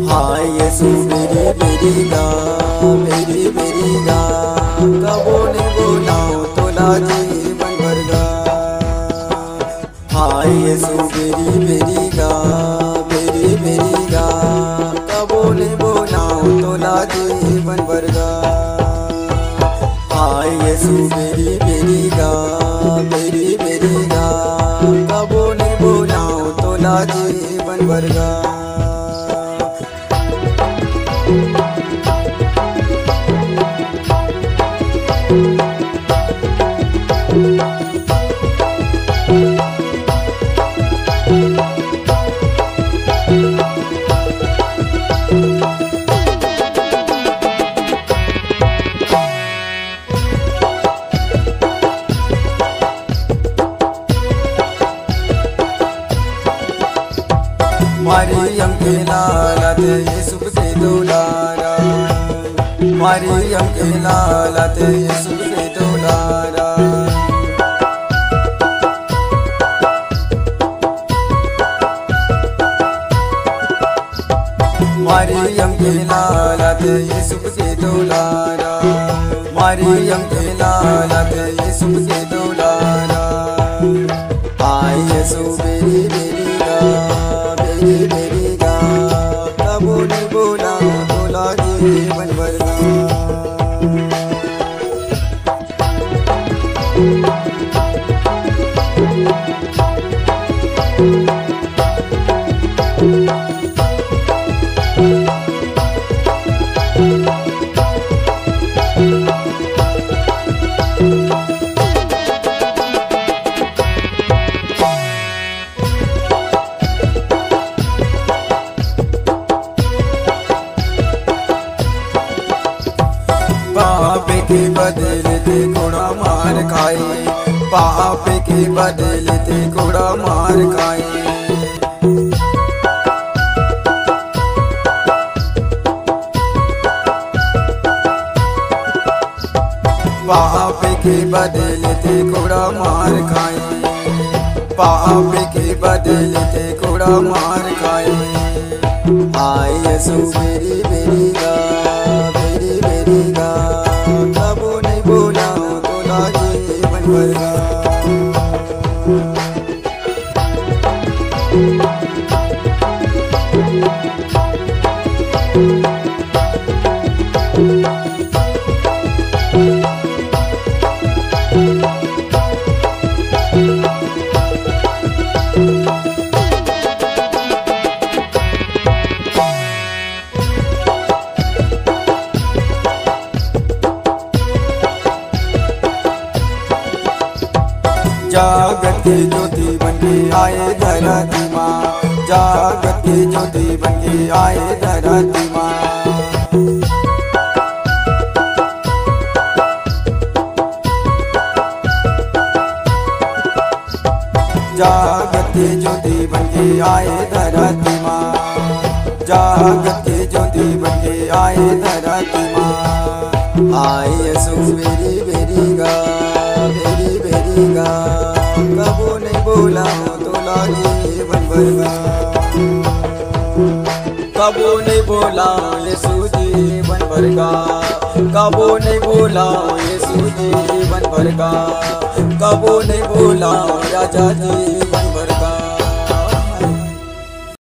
हाय यीशु मेरी मेरी गा कबो नहीं बोलाऊं तोला जीवन भर गा। हाय यीशु मेरी गा कबो नहीं बोलाऊं तोला जीवन भर गा। हाय यीशु मेरी गा कबो नहीं बोलाऊं तोला जीवन भर गा। मरियम के लाला थे यूसुफ के दुलारा, मरियम के लाला थे यूसुफ के दुलारा। मरियम के लाला थे यूसुफ के दुलारा, मरियम के लाला थे यूसुफ के दुलारा। आए यीशु मेरी गा कबो नहीं बोलाऊं तोला जीवन भर गा। पाप के बदले थे घोड़ा मार खाए, पाप के बदले थे घोड़ा मार खाए। पाप के बदले थे घोड़ा मार खाए, पाप के बदले थे घोड़ा मार खाए। आए यीशु मेरी गा कबो नहीं बोलाऊं तोला जीवन भर गा। जागत के ज्योति बनके आए धरती माँ, जागत के ज्योति बनके आए धरती माँ। जागत के ज्योति बनके आए धरती माँ, जागत के ज्योति बनके आए धरती माँ। आए यीशु मेरी गा कबो नहीं बोलाऊं तोला जीवन भर गा। कबो नहीं बोलाऊं यीशु जीवन भर गा, कबो नहीं बोलाऊं यीशु जीवन भर गा, कबो नहीं बोलाऊं राजा जी।